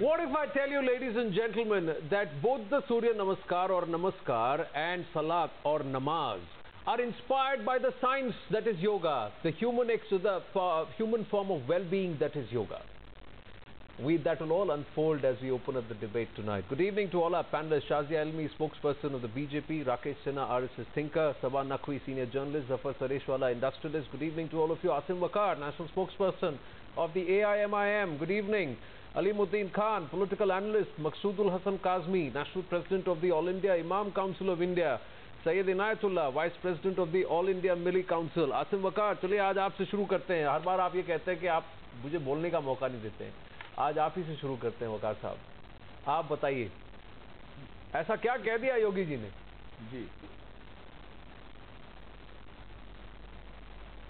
What if I tell you, ladies and gentlemen, that both the Surya Namaskar or Namaskar and Salat or Namaz are inspired by the science that is yoga, the human form of well-being that is yoga? That will all unfold as we open up the debate tonight. Good evening to all our panelists. Shazia Elmi, spokesperson of the BJP, Rakesh Sinha, RSS thinker, Sabah Naqvi, senior journalist, Zafar Sareshwala, industrialist. Good evening to all of you. Asim Waqar, national spokesperson of the AIMIM. Good evening. Alimuddin Khan, political analyst. Maqsoodul Hasan Kazmi, national president of the All India Imam Council of India. Sayyid Inayatullah, Vice President of the All India Milli Council. Asim Waqar, चलिए आज आपसे शुरू करते हैं. हर बार आप ये कहते हैं कि आप मुझे बोलने का मौका नहीं देते हैं. आज आप ही से शुरू करते हैं वकार साहब. आप बताइए, ऐसा क्या कह दिया योगी जी ने? जी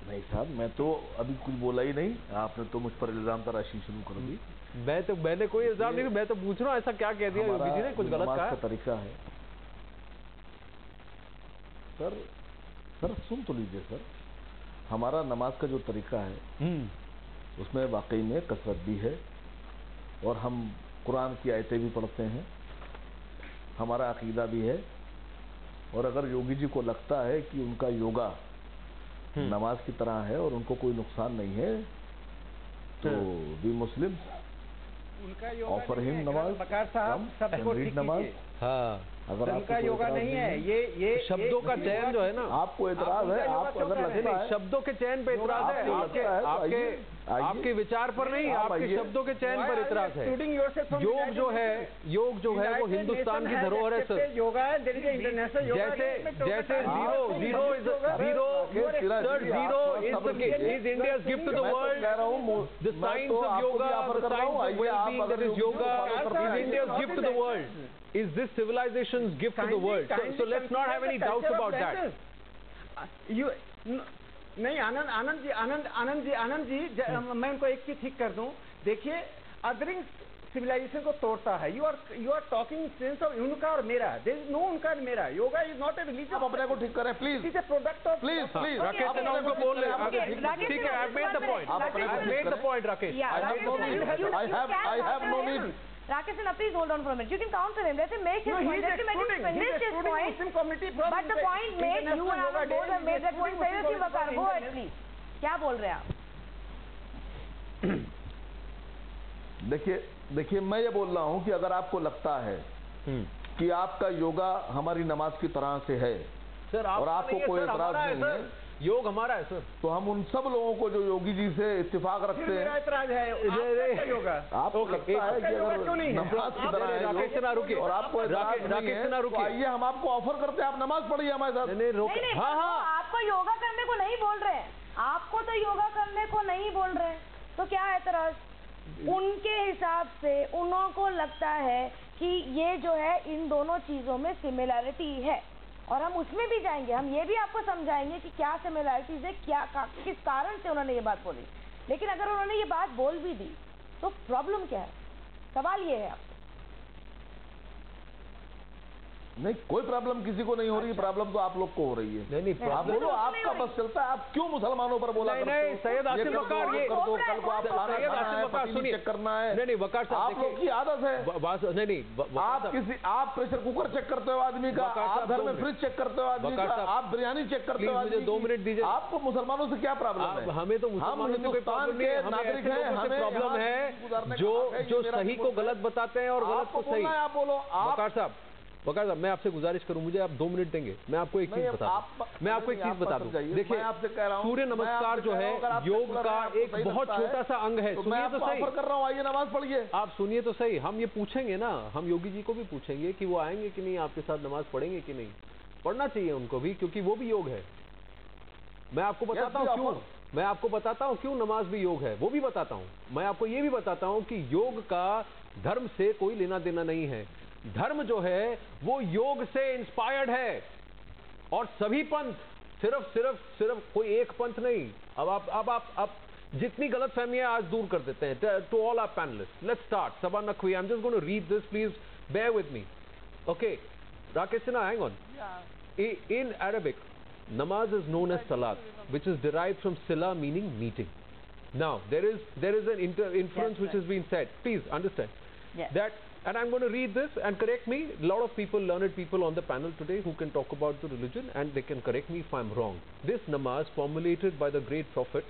नहीं साहब, मैं तो अभी कुछ बोला ही नहीं. आपने तो मुझ पर इल्जाम तराशी शुरू कर दी. मैंने कोई इल्जाम नहीं, मैं तो पूछ रहा हूँ ऐसा क्या कह दिया योगी जी ने? कुछ गलत कहा? तरीका है सर सुन तो लीजिए सर. हमारा नमाज का जो तरीका है उसमें वाकई में कसरत भी है और हम कुरान की आयतें भी पढ़ते हैं. हमारा अकीदा भी है. और अगर योगी जी को लगता है कि उनका योगा नमाज की तरह है और उनको कोई नुकसान नहीं है तो वी मुस्लिम ऑफर हिम नमाज. वकार साहब सबको नमाज. हाँ, अगर आपका योगा नहीं है, ये शब्दों का चयन जो है ना, आपको एतराज है, आप अगर लगता है शब्दों के चयन पे एतराज है, आपके विचार पर नहीं, आपके शब्दों के चयन पर एतराज है. योग जो है वो हिंदुस्तान की धरोहर है सर. योगा है, जैसे zero is India's gift to the world. The science of yoga, the science of well-being that is yoga is India's gift to the world. Is this civilization's gift to the world? So let's not have any doubts about that. नहीं आनंद जी मैं उनको एक चीज ठीक कर दूं. देखिए, adhering civilisation को तोड़ता है. You are talking sense of उनका और मेरा. देयर इज नो उनका और मेरा. Yoga is not a religion. आप अपने को ठीक करें please. It is a product of please Rakesh Sinha उनको बोल ले. ठीक है, I made the point. I made the point Rakesh. I have no need. Rakesh Sinha, please hold on for a minute. You can counter him. Let him make his point. Let him finish his point. But the point made, you and I both have made that point. Sayyid Waqar, go ahead please. क्या बोल रहे हैं आप? देखिए मैं ये बोल रहा हूँ कि अगर आपको लगता है कि आपका योगा हमारी नमाज की तरह से है सर, और आपको कोई एतराज नहीं है, योग हमारा है सर, तो हम उन सब लोगों को जो योगी जी से इत्तेफाक रखते हैं. एतराज है योगा. आपको लगता है कि अगर नमाज की तरह है राकेश सिन्हा रुकिए, और आपको राकेश सिन्हा रुकिए, आइए हम आपको ऑफर करते हैं, आप नमाज पढ़िए हमारे साथ. नहीं, हाँ, आपको योगा करने को नहीं बोल रहे हैं. आपको तो योगा करने को नहीं बोल रहे हैं, तो क्या एतराज? उनके हिसाब से उनको लगता है कि ये जो है इन दोनों चीजों में सिमिलैरिटी है और हम उसमें भी जाएंगे. हम ये भी आपको समझाएंगे कि क्या सिमिलैरिटीज है, किस कारण से उन्होंने ये बात बोली. लेकिन अगर उन्होंने ये बात बोल भी दी तो प्रॉब्लम क्या है? सवाल ये है आपसे. नहीं, कोई प्रॉब्लम किसी को नहीं हो रही. प्रॉब्लम तो आप लोग को हो रही है. नहीं, आप बोलो, आपका बस चलता है. आप क्यों मुसलमानों पर बोला करते हो? नहीं, सैयद आसिम वकार, ये कल को आप सैयद आसिम वकार सुनिए, चेक करना है. नहीं वकार साहब, आप लोग की आदत है. नहीं, आप प्रेशर कुकर चेक करते हो आदमी का, आप घर में फ्रिज चेक करते हो आदमी का, आप बिरयानी चेक करते हो. मुझे 2 मिनट दीजिए. आपको मुसलमानों से क्या प्रॉब्लम है? हमें तो मुसलमानों से कोई प्रॉब्लम नहीं है. नागरिक है, हमें प्रॉब्लम है जो सही को गलत बताते हैं और गलत को सही. आप बोलो. वकार साहब, मैं आपसे गुजारिश करूं, मुझे आप 2 मिनट देंगे. मैं आपको एक चीज बता दूं. देखिए, सूर्य नमस्कार जो है योग का एक बहुत छोटा सा अंग है. सुनिए तो सही. कर रहा हूं, आइए नमाज पढ़िए. आप सुनिए तो सही. हम ये पूछेंगे ना, हम योगी जी को भी पूछेंगे कि वो आएंगे कि नहीं, आपके साथ नमाज पढ़ेंगे कि नहीं. पढ़ना चाहिए उनको भी, क्योंकि वो भी योग है. मैं आपको बताता हूँ क्यों. मैं आपको बताता हूँ क्यों नमाज भी योग है, वो भी बताता हूँ. मैं आपको ये भी बताता हूँ कि योग का धर्म से कोई लेना देना नहीं है. धर्म जो है वो योग से इंस्पायर्ड है और सभी पंथ, सिर्फ कोई एक पंथ नहीं. अब आप जितनी गलत फहमियां आज दूर कर देते हैं. To all our panelists, let's start. Saba Naqvi, I am just going to read this, please bear with me. Okay, Rakesh Sinha, hang on. Yeah. In Arabic, namaz is known as salat, which is derived from sila, meaning meeting. Now, there is an inference which has been said. Please understand. Yes. That, and I'm going to read this and correct me. A lot of people, learned people on the panel today who can talk about the religion and they can correct me if I'm wrong. This namaz formulated by the great prophet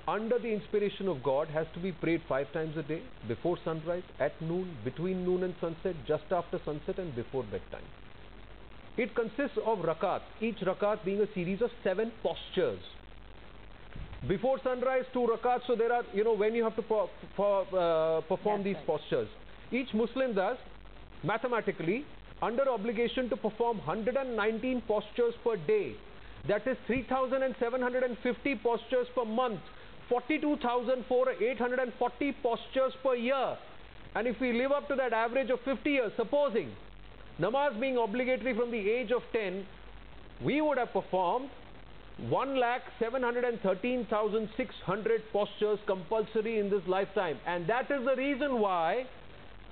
under the inspiration of God has to be prayed 5 times a day, before sunrise, at noon, between noon and sunset, just after sunset and before bedtime. It consists of rakat, each rakat being a series of 7 postures. Before sunrise, 2 rakats, so there are, when you have to perform these postures. Each Muslim does, mathematically, under obligation to perform 119 postures per day. That is 3,750 postures per month, 42,840 postures per year. And if we live up to that average of 50 years, supposing namaz being obligatory from the age of 10, we would have performed 1,713,600 postures compulsory in this lifetime. And that is the reason why,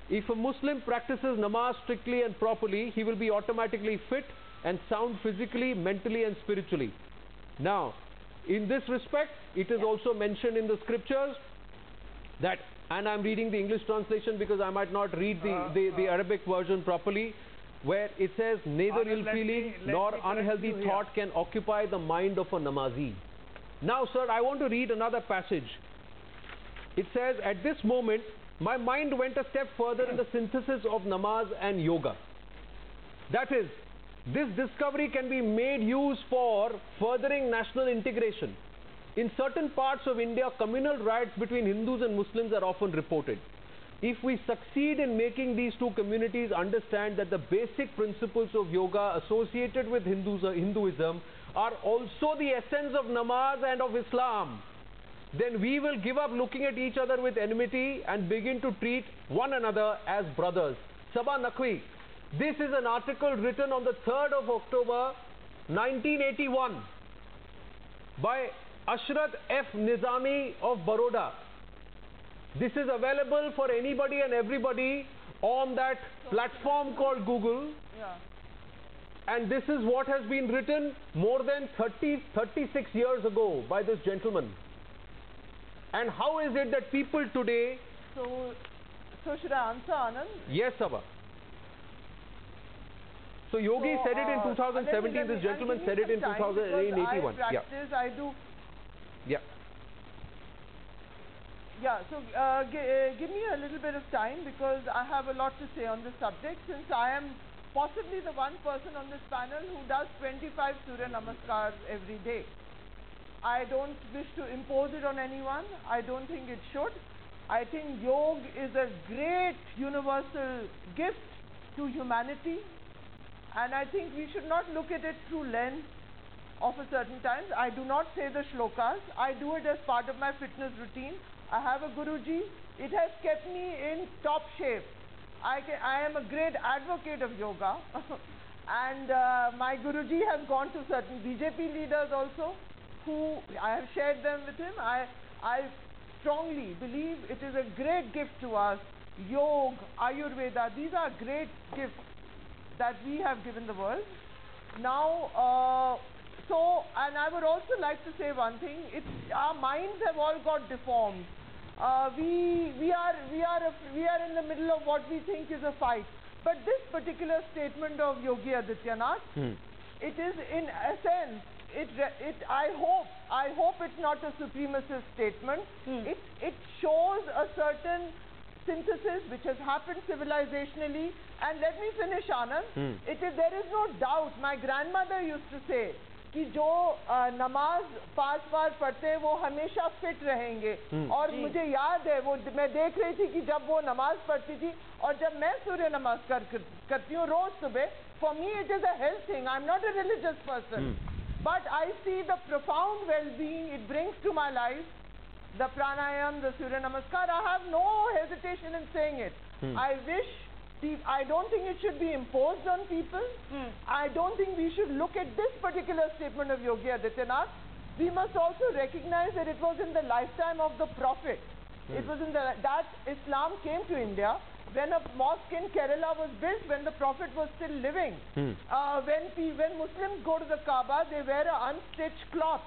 if a Muslim practices namaz strictly and properly, he will be automatically fit and sound physically, mentally and spiritually. Now, in this respect, it is also mentioned in the scriptures that, and I'm reading the English translation because I might not read the Arabic version properly, where it says, neither ill feeling nor unhealthy thought can occupy the mind of a namazi. Now, sir, I want to read another passage. It says, at this moment, my mind went a step further in the synthesis of namaz and yoga. That is, this discovery can be made use for furthering national integration. In certain parts of India, communal riots between Hindus and Muslims are often reported. If we succeed in making these two communities understand that the basic principles of yoga associated with Hinduism are also the essence of namaz and of Islam, then we will give up looking at each other with enmity and begin to treat one another as brothers. Sabah Naqvi. This is an article written on the 3rd of October 1981 by Ashrat F. Nizami of Baroda. This is available for anybody and everybody on that platform called Google. Yeah. And this is what has been written more than 36 years ago by this gentleman. And how is it that people today... So should I answer, Anand? Yes, Sabha. So Yogi said it in 2017, this gentleman said it in 2081. I do. Yeah. Yeah, so give me a little bit of time because I have a lot to say on this subject, since I am possibly the one person on this panel who does 25 Surya Namaskars every day. I don't wish to impose it on anyone. I don't think it should. I think yoga is a great universal gift to humanity, and I think we should not look at it through lens of a certain times. I do not say the shlokas. I do it as part of my fitness routine. I have a Guruji. It has kept me in top shape. I am a great advocate of yoga and my Guruji has gone to certain BJP leaders also, who I have shared them with him. I strongly believe it is a great gift to us. Yoga, Ayurveda, these are great gifts that we have given the world. Now, and I would also like to say one thing. Our minds have all got deformed. We are in the middle of what we think is a fight. But this particular statement of Yogi Adityanath, it is in essence, I hope it's not a supremacist statement. It shows a certain synthesis which has happened civilizationally. And let me finish, Anand. There is no doubt. My grandmother used to say कि जो नमाज 5 बार पढ़ते हैं वो हमेशा fit रहेंगे. और मुझे याद है वो मैं देख रही थी कि जब वो नमाज पढ़ती थी और जब मैं सूर्य नमस्कार करती हूँ रोज सुबह, for me it is a health thing. I'm not a religious person, but I see the profound well-being it brings to my life. The pranayam, the surya namaskar, I have no hesitation in saying it. I don't think it should be imposed on people. I don't think we should look at this particular statement of Yogi Adityanath. We must also recognize that it was in the lifetime of the Prophet. It was in that Islam came to India when a mosque in Kerala was built, when the Prophet was still living. When Muslims go to the Kaaba, they wear an unstitched cloth.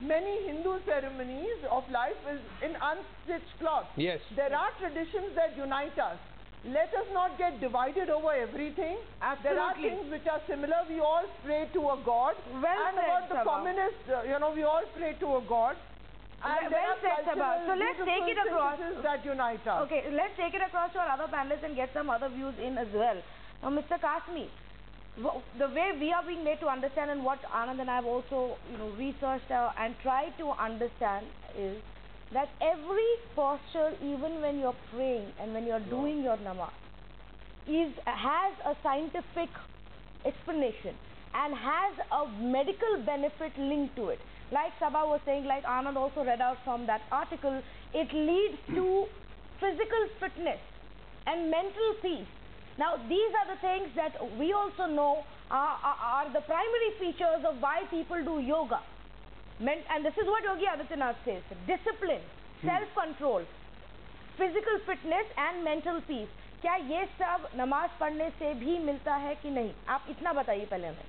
Many Hindu ceremonies of life is in unstitched cloth. Yes. There are traditions that unite us. Let us not get divided over everything. There are Absolutely. things which are similar. We all pray to a God. Well and said, about the Sabha. communists, we all pray to a God. And there Well are said, Sabha. cultural, So let's take it beautiful across. syntheses that unite us. Okay, let's take it across to our other panelists and get some other views in as well. Now, Mr. Kasmi, the way we are being made to understand, and what Anand and I have also, researched and tried to understand, is that every posture, even when you're praying and when you're doing your namaz, has a scientific explanation and has a medical benefit linked to it. Like Sabha was saying, like Anand also read out from that article, it leads to physical fitness and mental peace. Now, these are the things that we also know are the primary features of why people do yoga. And this is what Yogi Adityanath says: discipline, self-control, physical fitness and mental peace. क्या ये सब नमाज पढ़ने से भी मिलता है कि नहीं? आप इतना बताइए पहले हमें.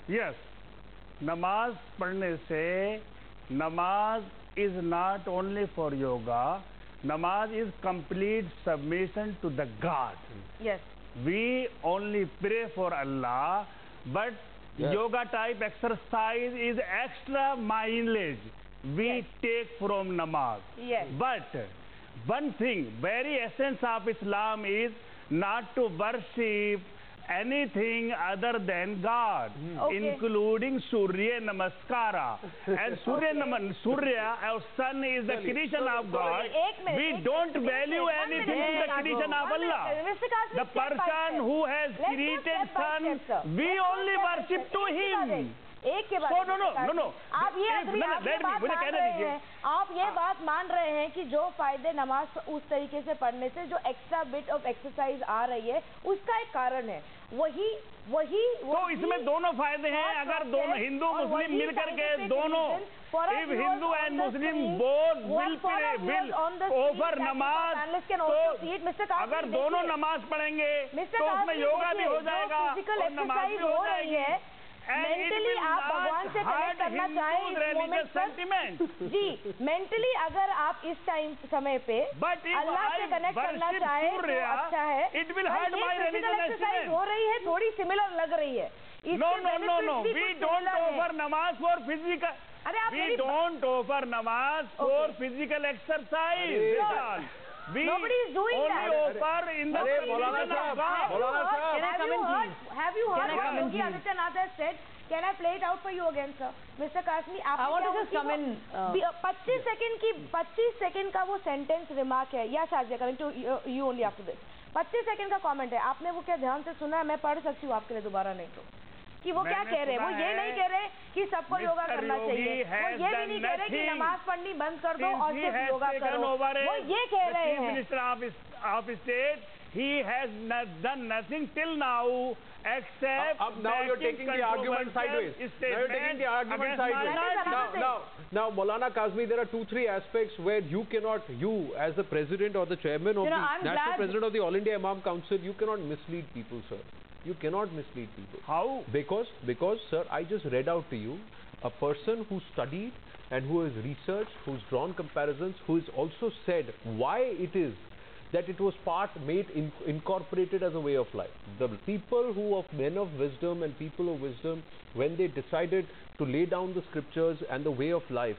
Yes, namaz पढ़ने से, namaz is not only for yoga. Namaz is complete submission to the God. Yes. We only pray for Allah, but Yes. yoga type exercise is extra mileage we Yes. take from namaz. Yes. But one thing, very essence of Islam is not to worship anything other than God, Okay. including Surya Namaskara. And Surya, our sun, is the creation of God. एक minute, We एक don't minute, value one anything minute, in the Mr. creation of One minute, Allah. Mr. Kasmi, The step by person step. who has Let's go created step by sun, step, sir. we Let's go only step by worship step. to him. एक के बाद So, एक, no, Mr. Kasmi. no. आप ये If- agree- no, आप ये let me- बात मुझे मान कहने रहे दीजिए। हैं, आप ये बात मान रहे हैं कि जो फायदे नमाज उस तरीके से पढ़ने से जो एक्स्ट्रा बिट ऑफ एक्सरसाइज आ रही है उसका एक कारण है, वही तो इसमें दोनों फायदे हैं. अगर दोनों हिंदू मुस्लिम मिलकर के दोनों, if Hindu and Muslim both will offer नमाज, तो अगर दोनों नमाज पढ़ेंगे तो उसमें योगा भी हो जाएगा और नमाज भी हो जाएगी. मेंटली आप भगवान से कनेक्ट करना चाहें इस मोमेंट पर जी, मेंटली अगर आप इस समय पे अल्लाह से कनेक्ट करना चाहें तो अच्छा है. It will hurt my religious exercise हो रही है, थोड़ी सिमिलर लग रही है. No. We don't offer namaz for physical. अरे आप We don't offer namaz for physical exercise. We Nobody is doing only that. offer in the Maulana religion of Sahab, God. Maulana Sahab. Have you heard Can I what come in, Yogi Adityanath has said? Can I play it out for you again, sir? Mr. Kasmi, I want to just come in. 25 second का वो sentence remark है. या Shazia, coming to you only after this. 25 second का comment है. आपने वो क्या ध्यान से सुना है? मैं पढ़ सकती हूँ आपके लिए दोबारा, नहीं तो कि वो क्या कह रहे हैं. वो ये नहीं कह रहे कि सबको योगा करना चाहिए. वो ये भी नहीं कह रहे कि नमाज पढ़नी बंद कर दो और सिर्फ योगा करो. वो ये कह रहे हैं. Minister of State, he has done nothing till now except now you're taking the argument sideways. Now you're taking the argument sideways. Now, Maulana Kazmi, there are 2-3 aspects where you cannot, as the president or the chairman of the national president of the All India Imam Council, you cannot mislead people, sir. You cannot mislead people. How? Because, sir, I just read out to you a person who studied and who has researched, who's drawn comparisons, who has also said why it is that it was incorporated as a way of life. The people who of men of wisdom and people of wisdom, when they decided to lay down the scriptures and the way of life,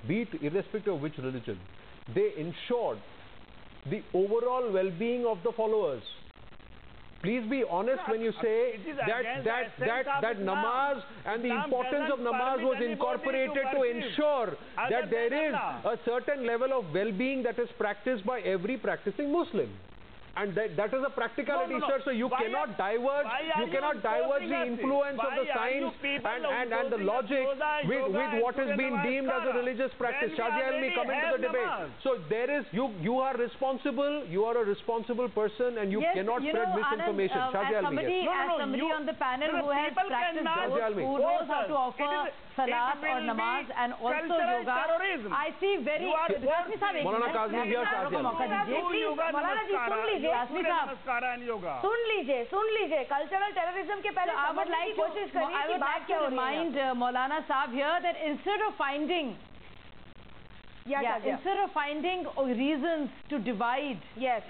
be it irrespective of which religion, they ensured the overall well-being of the followers. Please be honest when you say that namaz and the importance of namaz was incorporated to ensure that there is a certain level of well-being that is practiced by every practicing Muslim. And that is a practicality, sir. So you cannot diverge. You cannot diverge the influence of the science and the logic with what has been deemed as a religious practice. Shazia Almi, come into the debate. So there is you are responsible. You are a responsible person, and you cannot spread misinformation. Shazia Almi, as somebody on the panel who has practiced both, who knows how to offer salat or namaz and also yoga, terrorism. I see very. Rasmi sahab, Maulana Kazmi ji, मौका दीजिए। मौलाना जी सुन लीजिए, Rasmi sahab, सुन लीजिए cultural terrorism के पहले I would like कोशिश करिए I कि would बात like क्या to हो रही है। remind Maulana Saab here that instead of finding reasons to divide, Yes.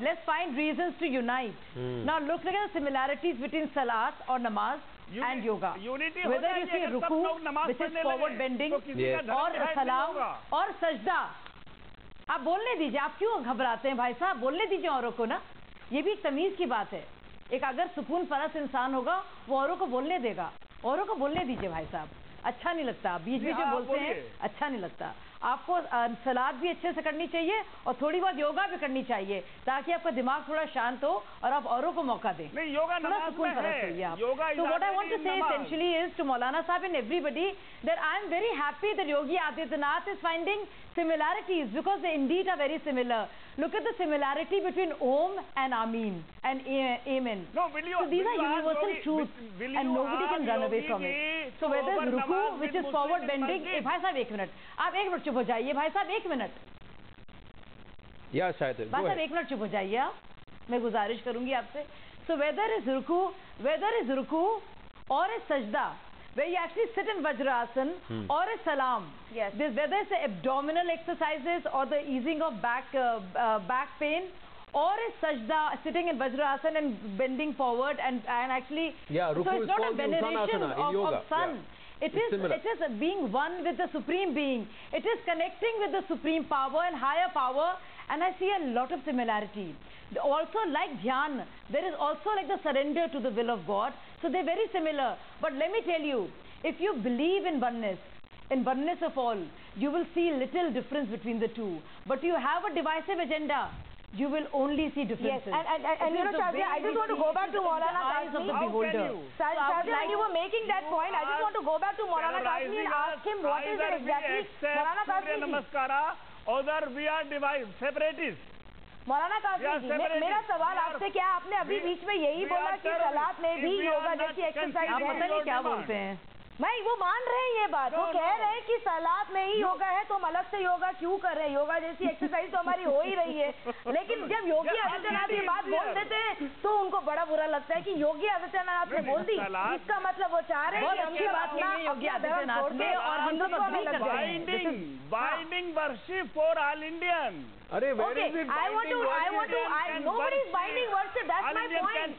let's find reasons to unite. Now look at the similarities between salat or namaz and yoga. Whether you see ruku, which is forward bending, or salam or sajda. आप बोलने दीजिए, आप क्यों घबराते हैं भाई साहब? बोलने दीजिए औरों को ना, ये भी एक तमीज की बात है। एक अगर सुकून परस्त इंसान होगा वो औरों को बोलने देगा, औरों को बोलने दीजिए भाई साहब। अच्छा नहीं लगता बीच बीच में बोलते हैं, अच्छा नहीं लगता। आपको सलाद भी अच्छे से करनी चाहिए और थोड़ी बहुत योगा भी करनी चाहिए ताकि आपका दिमाग थोड़ा शांत हो और आप औरों को मौका दें। नहीं, योगा थोड़ा सुकून परस्त होइए आप। So what I want to say essentially is to Maulana Sahib and everybody that I am very happy that Yogi Adityanath is finding similarities because they indeed are very similar. Look at the similarity between Om and Ameen and Amen. No, will you, so these will are you universal Yogi, truths and nobody can run away from it. So whether it's ruku, which is forward bending, भाई साहब एक minute, आप एक minute चुप हो जाइए भाई साहब, एक मिनट। या शायद भाई साहब एक मिनट चुप हो जाइए आप, मैं गुजारिश करूंगी आपसे। So whether it's ruku or a sajda, where you actually sit in Vajrasana or a salam, yes, whether it's the abdominal exercises or the easing of back pain, or a sajda, sitting in Vajrasana and bending forward and actually, yeah, so it's not a veneration of sun. Yeah. It is being one with the Supreme Being. It is connecting with the Supreme Power and higher power, and I see a lot of similarity. Also, like Dhyan, there is also like the surrender to the will of God. So they're very similar. But let me tell you, if you believe in oneness of all, you will see little difference between the two. But you have a divisive agenda, you will only see differences. Yes, and you know, Shazia, I just want to go back to Maulana Kazmi. Shazia, when you were making that point, I just want to go back to Maulana Kazmi and ask him what is it exactly. Maulana Kazmi ji. Other we are divided, separatists. मौलाना काज़मी जी, मेरा सवाल आपसे क्या, आपने अभी बीच में यही बोला कि सलात में भी योगा जैसी एक्सरसाइज है, पता नहीं क्या बोलते हैं। नहीं, वो मान रहे हैं ये बात, वो कह रहे हैं कि सलात में ही योगा है तो हम अलग से योगा क्यों कर रहे हैं, योगा जैसी एक्सरसाइज तो हमारी हो ही रही है। लेकिन जब योगी आदित्यनाथ ये बात बोल देते हैं तो उनको बड़ा बुरा लगता है कि योगी आदित्यनाथ ने बोल दी, इसका मतलब वो चाह रहे हैं कि अच्छी बात नहीं योगी आदित्यनाथ ने और हिंदुत्व में लग जाए। Binding worship for all Indians. अरे where is it binding worship? Nobody is binding worship. That's my point.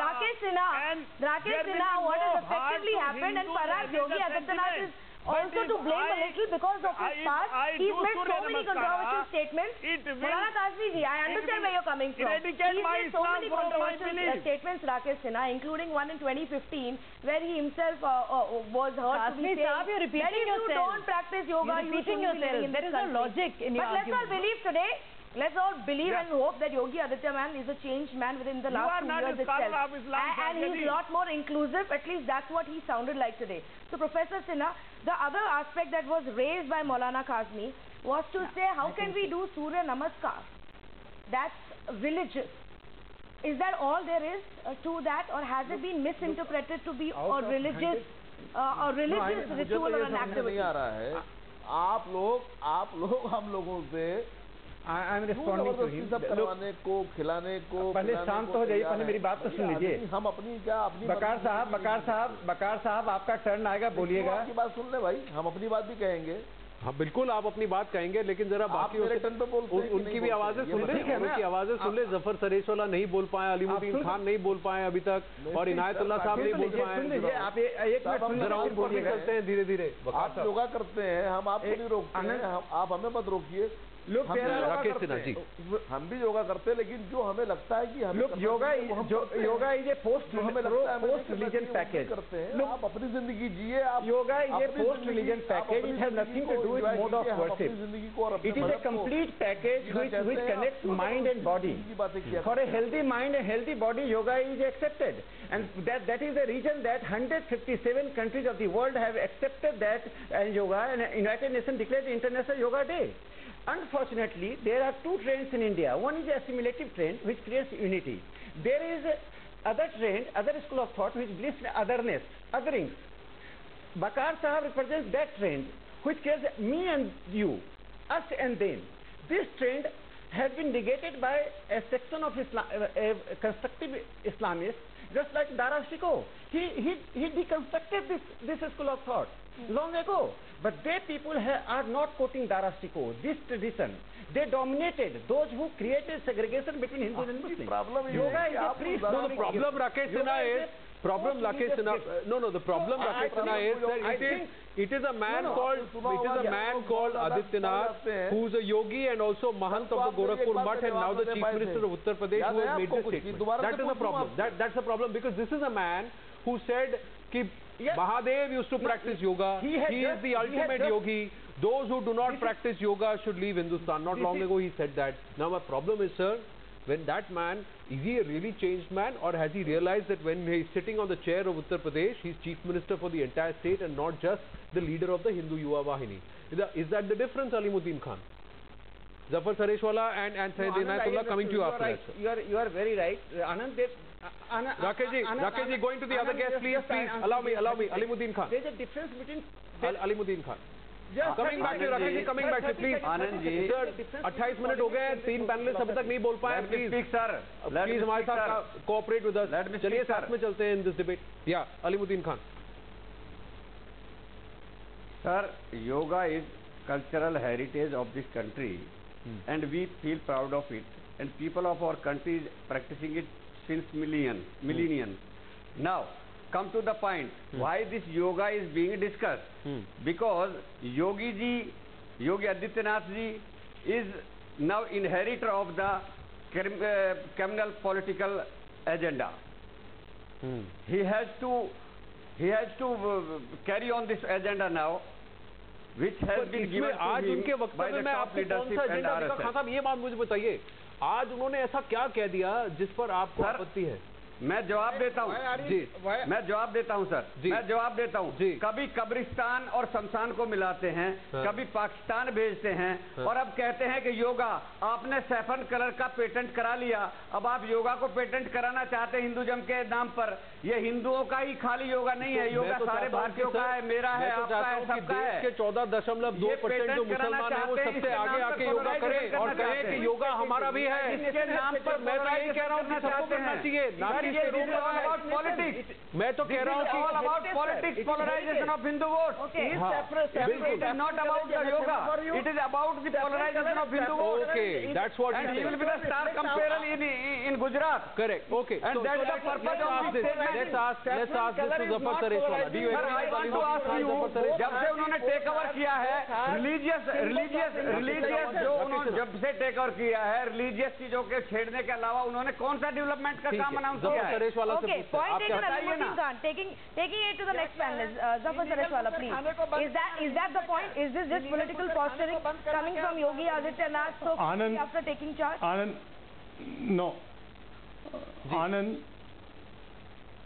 Rakesh Sinha, what has effectively happened, and perhaps Yogi Adityanath is also to blame a little because of his past. He's made so many controversial statements. Maulana Kazmi ji, I understand where you're coming from. He's made so many controversial statements, Rakesh Sinha, including one in 2015, where he himself was heard to be saying that if you don't practice yoga, you shouldn't be living in this country. There is no logic in your argument. But let's all believe today. Let's all believe and hope that Yogi Adityanath is a changed man within the last 2 years itself. And he's a lot more inclusive, at least that's what he sounded like today. So Professor Sinha, the other aspect that was raised by Maulana Kazmi was to say, how can we do Surya Namaskar? That's religious. Is that all there is to that, or has it been misinterpreted to be a religious ritual or an activity? नहीं आ रहा है, आप लोग हम लोगों से I'm responding to him. सब करवाने को, खिलाने को, पहले शांत हो जाइए, पहले मेरी बात तो सुन लीजिए। हम अपनी बकार साहब आपका टर्न आएगा, बोलिएगा। आपकी बात सुन ले भाई, हम अपनी बात भी कहेंगे। हाँ बिल्कुल, आप अपनी बात कहेंगे, लेकिन जरा बाकी उनकी भी आवाजें सुन ले, उनकी आवाजें सुन ले। जफर सरेशवाला नहीं बोल पाए, अलीमुद्दीन खान नहीं बोल पाए अभी तक, और इनायतुल्लाह साहब नहीं बोल पाए। आप एक मिनट जरा उनको भी करते हैं धीरे धीरे। आप योगा करते हैं, हम आपको नहीं रोकते हैं, आप हमें मत रोकिए। लोग राकेश सिन्हा जी, हम भी योगा करते हैं, लेकिन जो हमें लगता है कि हम yoga is a post religion package करते हैं। आप अपनी जिंदगी जिए। Yoga is a post religion package, it has nothing to do with mode of worship. जिंदगी को और it is a complete package which connects mind and body. For a healthy mind and healthy body, yoga is accepted, and that is the reason that 157 countries of the world have accepted that yoga, and United Nations declared International Yoga Day. Unfortunately, there are two trends in India. One is the assimilative trend, which creates unity. There is other trend, other school of thought, which believes in otherness, otherings. Waqar Sahab represents that trend which cares me and you, us and them. This trend has been negated by a section of constructive Islamists, just like Dara Shikoh. He deconstructed this school of thought long ago. But they people are not quoting Dara Shikoh, this tradition. They dominated those who created segregation between Hindus and Muslims. Yoga is a free. No, the problem, Rakesh Sinha, is problem, Rakesh Sinha. No, the problem, Rakesh Sinha, is that it is a man called Adityanath, who's a yogi and also Mahant of the Gorakhpur Mutt, and now the Chief Minister of Uttar Pradesh, who has made this statement. That is the problem. That's the problem, because this is a man who said that Mahadev used to practice yoga. He is the ultimate yogi. Those who do not practice yoga should leave Hindustan. Not long ago he said that. Now my problem is, sir, when that man, is he a really changed man, or has he realized that when he is sitting on the chair of Uttar Pradesh, he is Chief Minister for the entire state and not just the leader of the Hindu Yuva Vahini? Is that the difference, Alimuddin Khan? Zafar Sareshwala and Syed Inayatullah coming to you after that, sir. You are very right. Anand, Rakesh ji, going to the other guest, please. Allow me. Alimuddin Khan. There is a difference between... Alimuddin Khan. Coming back to you, Rakesh ji, coming back to you, please. Anand ji, sir, 28 minute हो गए हैं, 3 panelist अभी तक नहीं बोल पाए. Please speak, sir. Please हमारे साथ cooperate with us. चलिए साथ में चलते हैं in this debate. Yeah, Alimuddin Khan. Sir, yoga is cultural heritage of this country, and we feel proud of it. And people of our country is practicing it since millennium. Now, come to the point, why this yoga is being discussed. Because Yogi Adityanath ji is now inheritor of the criminal political agenda. He has to carry on this agenda now, which has been given to him by the top leadership and RSS. Khan साहब, ये बात मुझे बताइए, आज उन्होंने ऐसा क्या कह दिया जिस पर आपको आपत्ति है? मैं जवाब देता हूँ जी, मैं जवाब देता हूँ सर, मैं जवाब देता हूँ। कभी कब्रिस्तान और शमशान को मिलाते हैं, कभी पाकिस्तान भेजते हैं, और अब कहते हैं कि योगा, आपने सैफरन कलर का पेटेंट करा लिया, अब आप योगा को पेटेंट कराना चाहते हैं हिंदुज़म के नाम पर। ये हिंदुओं का ही खाली योगा नहीं है, योगा सारे भारतीयों का है, मेरा है, आपका है, सबका है। के 14.2% जो मुसलमान हैं वो सबसे आगे आके योगा करें और कहें कि योगा हमारा भी है। इसके नाम पर मैं तो यही कह रहा हूँ कि सबको करना चाहिए, मैं तो कह रहा हूँ कि all about politics, polarization of Hindu vote. It is not about the yoga. It is about the polarization of Hindu vote. Okay, that's what. And he will be the star comparer in Gujarat. Correct. Okay. And so that's the purpose of this statement. Let's ask this to Zafar Sareshwala. Do you agree? I want to ask you, जब से उन्होंने take over किया है, religious जो जब से take over किया है, religious चीजों के छेड़ने के अलावा उन्होंने कौन सा डेवलपमेंट का काम अनाउंस किया है? Okay, point taken, Alimuddin Khan. Taking it to the next panelist, Zafar Sareshwala, please. Is that the point? Is this just political posturing coming from Yogi Adityanath so quickly after taking charge? Anand, no.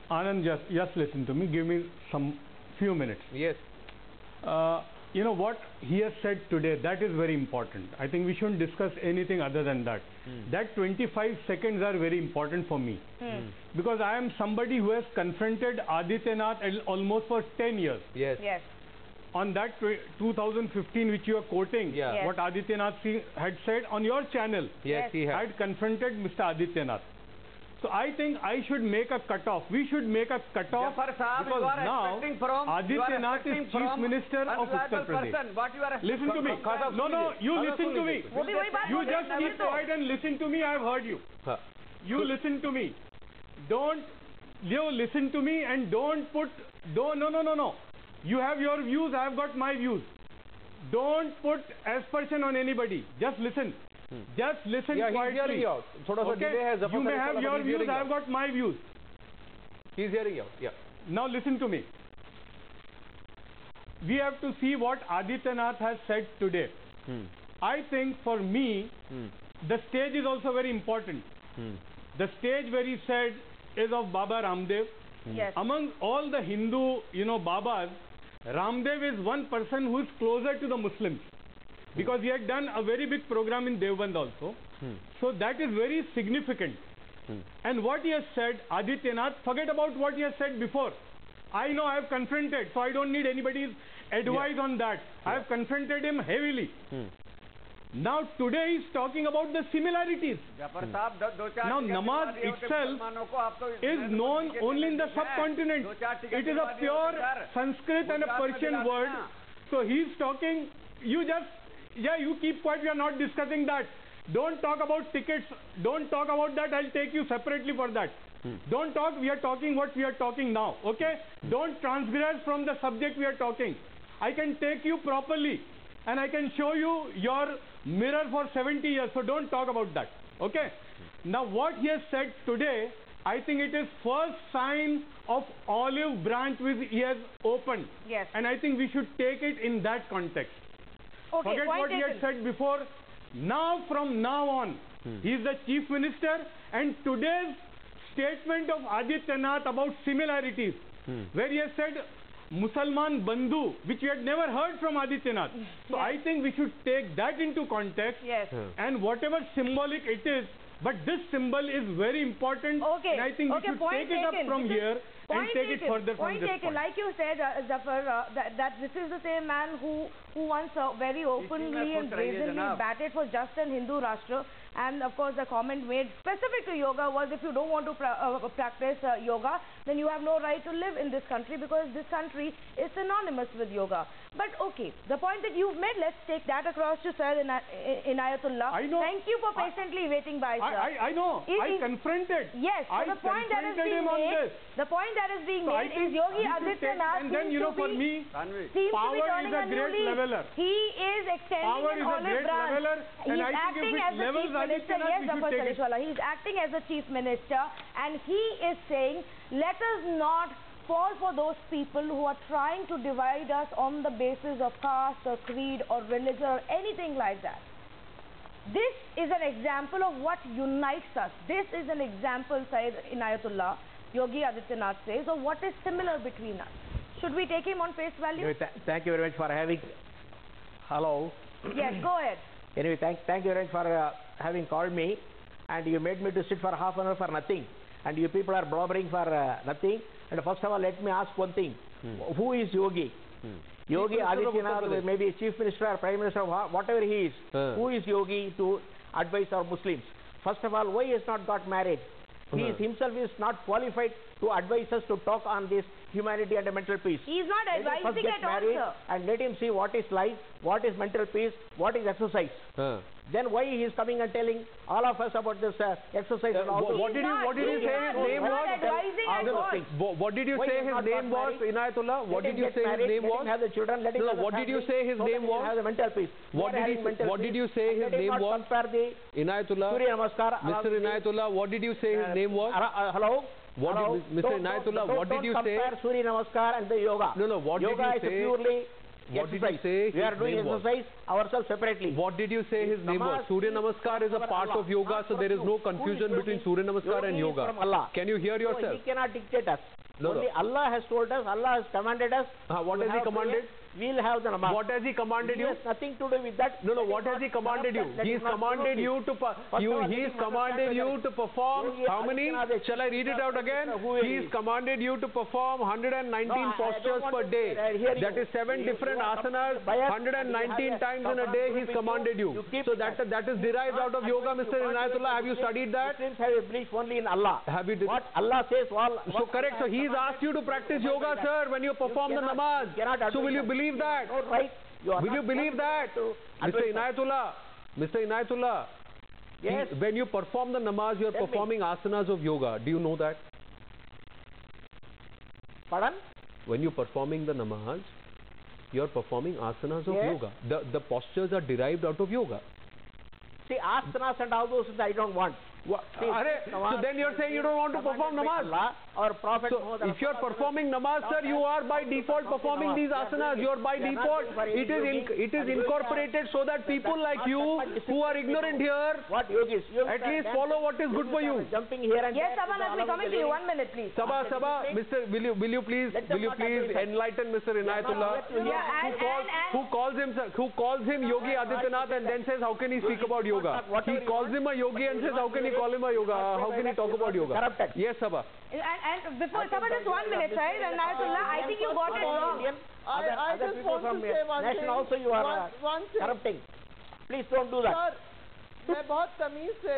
Anand, just listen to me. Give me some few minutes. Yes. You know what he has said today, that is very important. I think we shouldn't discuss anything other than that. That 25 seconds are very important for me. Because I am somebody who has confronted Adityanath almost for 10 years. Yes. Yes. On that 2015 which you are quoting, what Adityanath had said on your channel, yes, he I had confronted Mr. Adityanath. So I think I should make a cutoff. We should make a cutoff because now Adityanath is Chief Minister of Uttar Pradesh. Listen to me. No, you listen to me. You just keep quiet and listen to me. I have heard you. You listen to me. You listen to me and don't put... No. You have your views, I have got my views. Don't put aspersion on anybody. Just listen. Just listen quietly. He's hearing you out. Okay? You may have your views, I have got my views. He's hearing you out. Yeah. Now listen to me. We have to see what Adityanath has said today. I think for me, the stage is also very important. The stage where he said is of Baba Ramdev. Yes. Among all the Hindu, Babas, Ramdev is one person who is closer to the Muslims. Because he had done a very big program in Devband also. So that is very significant. And what he has said, Adityanath, forget about what he has said before. I know I have confronted, so I don't need anybody's advice on that. I have confronted him heavily. Now today he's talking about the similarities. Now namaz itself is known only in the subcontinent. It is a pure Sanskrit and a Persian word. So he's talking, you keep quiet, we are not discussing that. Don't talk about tickets, don't talk about that, I'll take you separately for that. Don't talk, we are talking what we are talking now, okay? Don't transgress from the subject we are talking. I can take you properly and I can show you your mirror for 70 years, so don't talk about that, okay? Now what he has said today, I think it is first sign of olive branch which he has opened. Yes. And I think we should take it in that context. Okay, forget what he had said before. Now, from now on, he is the chief minister, and today's statement of Adityanath about similarities, where he has said Musalman Bandhu, which we had never heard from Adityanath. So I think we should take that into context, and whatever symbolic it is, but this symbol is very important, and I think we should take it up from here and take it further from this point. Like you said, Zafar, that this is the same man who once very openly and brazenly batted for just an Hindu Rashtra. And of course, the comment made specific to yoga was, if you don't want to practice yoga, then you have no right to live in this country, because this country is synonymous with yoga. But okay, the point that you've made, let's take that across to Sir Inayatullah. I know. Thank you for patiently waiting by, sir. I know. I confronted. Yes. So the point that is being made, is Yogi Adityanath seems to be turning a new leaf. He is extending an olive branch. He is acting as the chief minister. Yes, Zafar Salishwala. He is acting as the chief minister, and he is saying, let us not fall for those people who are trying to divide us on the basis of caste or creed or religion or anything like that. This is an example of what unites us. This is an example, Sayyid Inayatullah, Yogi Adityanath says, of what is similar between us. Should we take him on face value? Thank you very much for having... Hello. Yes, go ahead. Anyway, thank you very much for having called me, and you made me to sit for half an hour for nothing, and you people are blabbering for nothing. And first of all, let me ask one thing. Who is Yogi? Yogi Adityanath, maybe chief minister or prime minister, whatever he is. Who is Yogi to advise our Muslims? First of all, why he has not got married? He himself is not qualified to advise us to talk on this humanity and mental peace. He is not advising at all, sir. And let him see what is life, what is mental peace, what is exercise. Then why he is coming and telling all of us about this exercise and all what did you say his name was? What did you say his name was, Inayatullah? What did you say his name was? Have the children, let him what did you say his name was? Have the mental peace. What did you say his name was? Inayatullah. Surya Namaskar. Mr. Inayatullah, what did you say his name was? Hello? Mr. Inayatullah, what did you say? Don't compare Surya Namaskar and the yoga. No, what did you say? Yoga is purely what did you say we are doing exercise ourselves separately. What did you say his name was? Surya Namaskar is a part of yoga, so there is no confusion between Surya Namaskar and yoga. Can you hear yourself? No, he cannot dictate us. No. Allah has told us, Allah has commanded us. What has he commanded? We'll have the namaz. What has he commanded you? He has nothing to do with that. No, what has he commanded you? He has commanded you to perform how many? Shall I read it out again? He has commanded you to perform 119 postures per day. That is 7 different asanas, 119 times in a day he has commanded you. So that is derived out of yoga, Mr. Inayatullah. Have you studied that? Muslims have a belief only in Allah. Have you? What Allah says, so correct. So he has asked you to practice yoga, sir, when you perform the namaz. So will you believe that? No, right. Will you believe that? Mr. Inayatullah, yes. When you perform the namaz, you are performing asanas of yoga. Do you know that? Pardon? When you are performing the namaz, you are performing asanas of yoga. The postures are derived out of yoga. See, asanas and all those things I don't want. See, so then you are saying you don't want to perform namaz. Or Prophet. So if you are performing namaz, sir, you are by default performing these asanas. You are by default. It is incorporated so that people like you who are ignorant here at least follow what is good for you. Jumping here and yes, Sabha, let me come to you. 1 minute, please. Sabha, Mr. Will you please enlighten Mr. Inayatullah, who calls him Yogi Adityanath and then says how can he speak about yoga? He calls him a yogi and says how can he call him a yoga? How can he talk about yoga? Yes, Sabha. and before Sabha, just 1 minute, right? And Ayatollah, I think you got it wrong. I just want to say one thing. National also you are corrupting. Please don't do that. Sir, मैं बहुत तमीज से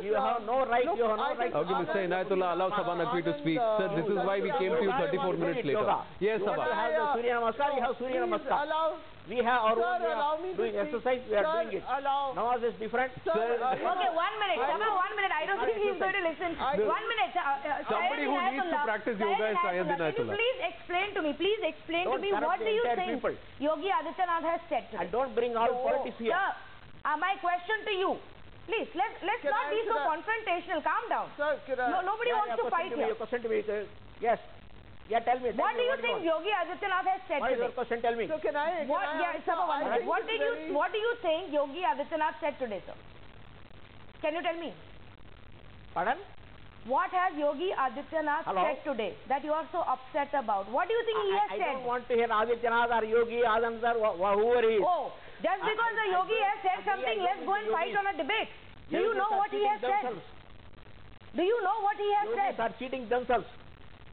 you have no right. You have no right. Okay, Mr. Inayatullah, allow Sabha Naqvi to speak. Sir, this is why we came to you 34 minutes later. Yes, Sabha. You have the Surya Namaskar. You have Surya Namaskar. We have our own way of doing exercise. We are doing it. Namaz is different. Okay, 1 minute. Sabha, 1 minute. I don't think he's going to listen. 1 minute. Somebody who needs to practice yoga is Syed Inayatullah. Please explain to me. Please explain to me what do you think Yogi Adityanath has said today. And don't bring all politics here. Sir, my question to you. Please, let's not be so confrontational. Calm down. Sir, nobody wants to fight here. Your question to me. Yes. Yeah, tell me. What do you think Yogi Adityanath has said today? What is your question? Tell me. So can I? What do you think Yogi Adityanath said today, sir? Can you tell me? Pardon? What has Yogi Adityanath said today that you are so upset about? What do you think he has said? I don't want to hear Adityanath or Yogi Adityanath or whoever he is. Oh, just because the Yogi has said something, let's go and fight on a debate. Do you know what he has said? Do you know what he has said? Yogis are cheating themselves.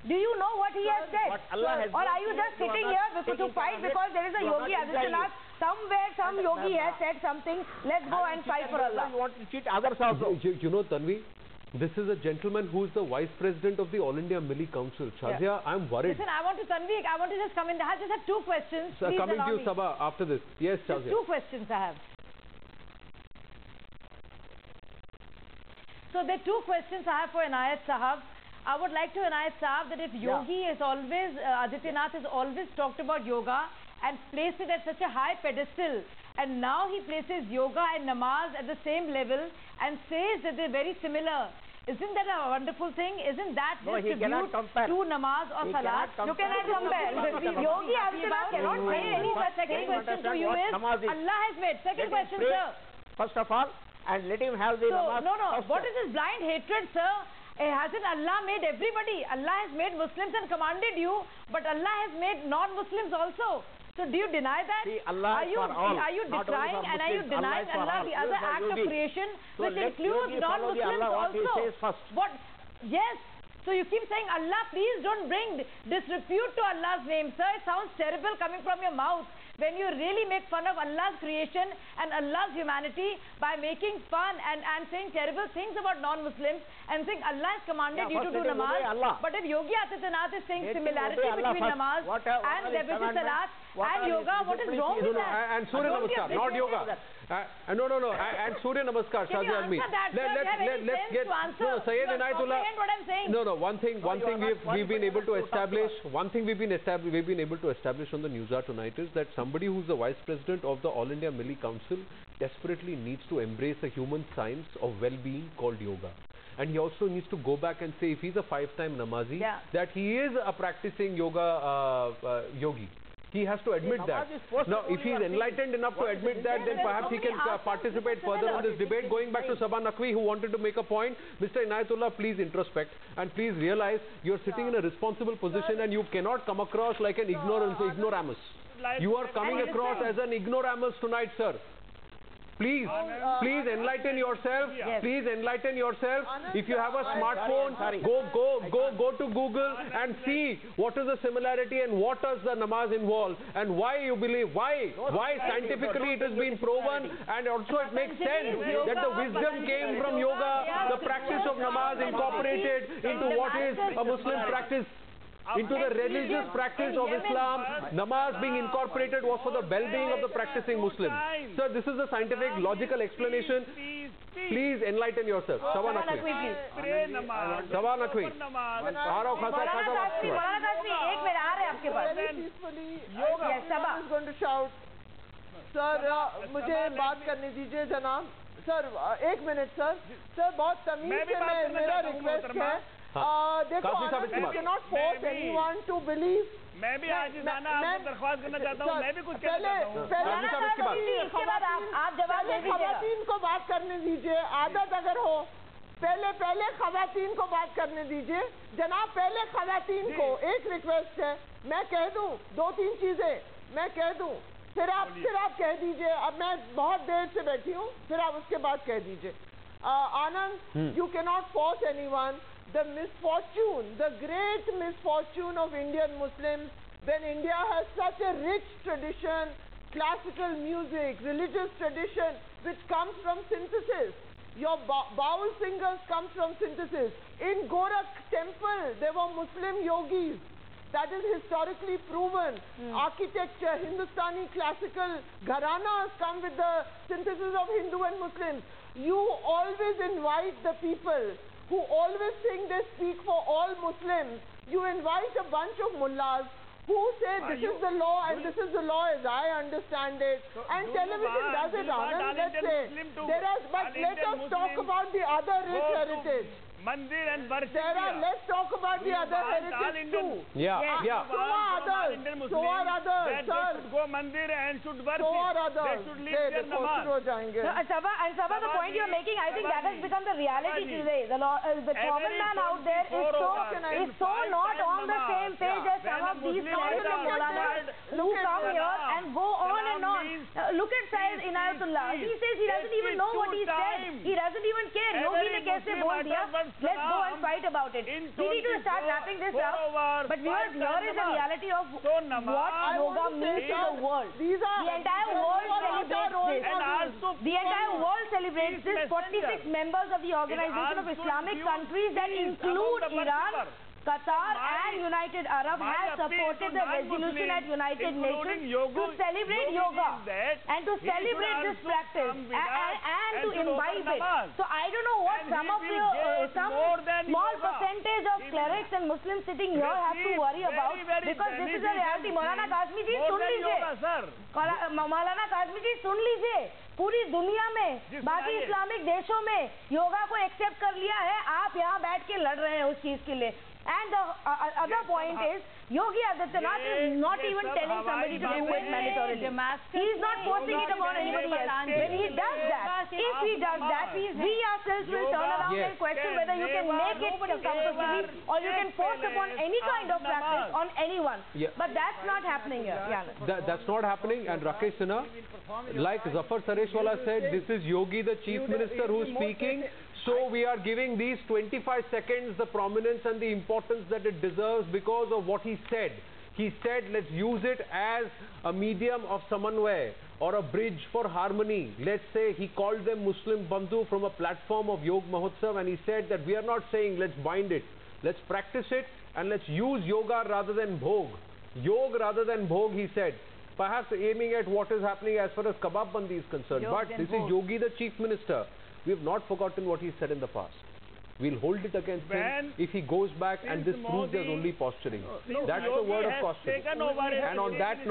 Do you know what he has said? Or are you just sitting here to fight because there is a Yogi Adityanath? Somewhere some Yogi has said something, let's go and fight for Allah. You want to cheat others also. You know, Tanvi, this is a gentleman who is the Vice President of the All India Milli Council. Shazia, I'm worried. Listen, I want to just come in. I just have 2 questions. Sir, coming to you, Sabha, after this. Yes, Shazia. 2 questions I have. So there are 2 questions I have for Inayat Sahab. I would like to Inayat Sahab that if Yogi is always, Adityanath has always talked about yoga and placed it at such a high pedestal, and now he places yoga and namaz at the same level and says that they're very similar. Isn't that a wonderful thing? Isn't that no, his tribute to namaz or salat? You cannot compare. Yogi Adityanath cannot say any such. Second question to you is, Allah has made. Second question, sir. First of all, and let him have the namaz. No. What is this blind hatred, sir? Hasn't Allah made everybody? Allah has made Muslims and commanded you, but Allah has made non-Muslims also. So do you deny that? See, Allah is for all. Are you decrying and are you denying Allah, the other act of creation, which includes non-Muslims also? What? Yes. So you keep saying Allah, please don't bring disrepute to Allah's name, sir. It sounds terrible coming from your mouth. When you really make fun of Allah's creation and Allah's humanity by making fun and saying terrible things about non-Muslims and saying Allah has commanded you to do namaz. But if Yogi Adityanath is saying similarity between namaz and salat and yoga, what is wrong with that? And Surya Namaskar, not yoga. No. And Surya Namaskar, Shazia and me. Let's get Syed Inayatullah. No. One thing we've been able to establish. One thing we've been able to establish on the Newshour tonight is that somebody who's the Vice President of the All India Milli Council desperately needs to embrace a human science of well-being called yoga. And he also needs to go back and say, if he's a 5-time namazi, that he is a practicing yoga yogi. He has to admit that. Now, if he is enlightened enough to admit that, then perhaps he can participate further on this debate. Going back to Sabha Naqvi, who wanted to make a point, Mr. Inayatullah, please introspect and please realize you're sitting in a responsible position and you cannot come across like an ignoramus. You are coming across as an ignoramus tonight, sir. Please enlighten yourself. Please enlighten yourself. If you have a smartphone, go to Google and see what is the similarity and what does the namaz involve and why you believe, why scientifically it has been proven, and also it makes sense that the wisdom came from yoga, the practice of namaz incorporated into what is a Muslim practice, into the religious practice of Islam. Namaz being incorporated was for the well-being of the practicing Muslim. Sir, this is the scientific, logical explanation. Please enlighten yourself. Sabha Naqvi. Sabha Naqvi. Yoga is going to shout. Sir, मुझे बात करने दीजिए जनाब. Sir, 1 minute, sir. Sir, बहुत तमीज से मेरा request है. देखो, you cannot force anyone to believe. मैं भी आज आपको दरख्वास्त करना चाहता हूँ. मैं भी कुछ कहना चाहता हूँ. आप जवाब दीजिए. खवातीन को बात करने दीजिए. आदत अगर हो, पहले खवातीन को बात करने दीजिए. जनाब, पहले खवातीन को एक रिक्वेस्ट है. मैं कह दूं 2-3 चीजें. मैं कह दूं, फिर आप कह दीजिए. अब मैं बहुत देर से बैठी हूँ, फिर आप उसके बाद कह दीजिए. Anand, you cannot force anyone the misfortune, the great misfortune of Indian Muslims, when India has such a rich tradition, classical music, religious tradition, which comes from synthesis. Your Baul singers come from synthesis. In Gorakh temple, there were Muslim yogis. That is historically proven. Architecture, Hindustani classical gharanas come with the synthesis of Hindu and Muslims. You always invite the people who always think they speak for all Muslims. You invite a bunch of mullahs who say this is the law and this is the law as I understand it, and television does it, Anand. Let's say there are, but let us talk about the other rich heritage. Mandir and worship. Let's talk about the other heritage too. Yeah. So are others. So are others. They should go mandir and should worship. So are others. They should leave their namaz. Sabah, the point you are making, I think that has become the reality today. The common man out there is so not on the same page as some of these Maulanas who come here and go on and on. Look at Syed Inayatullah. He says he doesn't even know what he said. He doesn't even care. Yogi ne kaise bol diya. Let's go and fight about it. We need to start wrapping this up. But viewers, here is the reality of what yoga means to the world. The entire world celebrates this. The entire world celebrates this. 46 members of the Organization of Islamic Countries that include Iran, Qatar and United Arab have supported the resolution at United Nations to celebrate yoga and to celebrate this practice and to imbibe it. So I don't know what some of the some small percentage of clerics and Muslims sitting here have to worry about, because this is a reality. Maulana Kazmi ji, sun लीजिए. Maulana Kazmi ji, sun लीजिए. पूरी दुनिया में बाकी Islamic देशों में योगा को accept कर लिया है. आप यहाँ बैठ के लड़ रहे हैं उस चीज के लिए. And the other point is, Yogi Adityanath is not even telling somebody to do it mandatorily. He is not forcing it upon anybody else. When he does that, if he does that, we ourselves will turn around and question whether you can make it compulsory or you can force upon any kind of practice on anyone. But that's not happening here. That's not happening. And Rakesh Sinha, like Zafar Sareshwala said, this is Yogi, the Chief Minister, who is speaking. So we are giving these 25 seconds the prominence and the importance that it deserves because of what he said. He said, let's use it as a medium of samanvay or a bridge for harmony. Let's say he called them Muslim Bandhu from a platform of Yog Mahotsav, and he said that we are not saying let's bind it. Let's practice it and let's use yoga rather than bhog. Yoga rather than bhog, he said. Perhaps aiming at what is happening as far as Kabab Bandi is concerned. But this is Yogi, the Chief Minister. We have not forgotten what he said in the past. We'll hold it against him if he goes back and this proves there's only posturing. That's the word of caution. And on that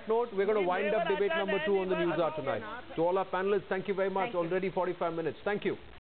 note, we're going to wind up debate number 2 on the News Hour tonight. To all our panelists, thank you very much. Already 45 minutes. Thank you.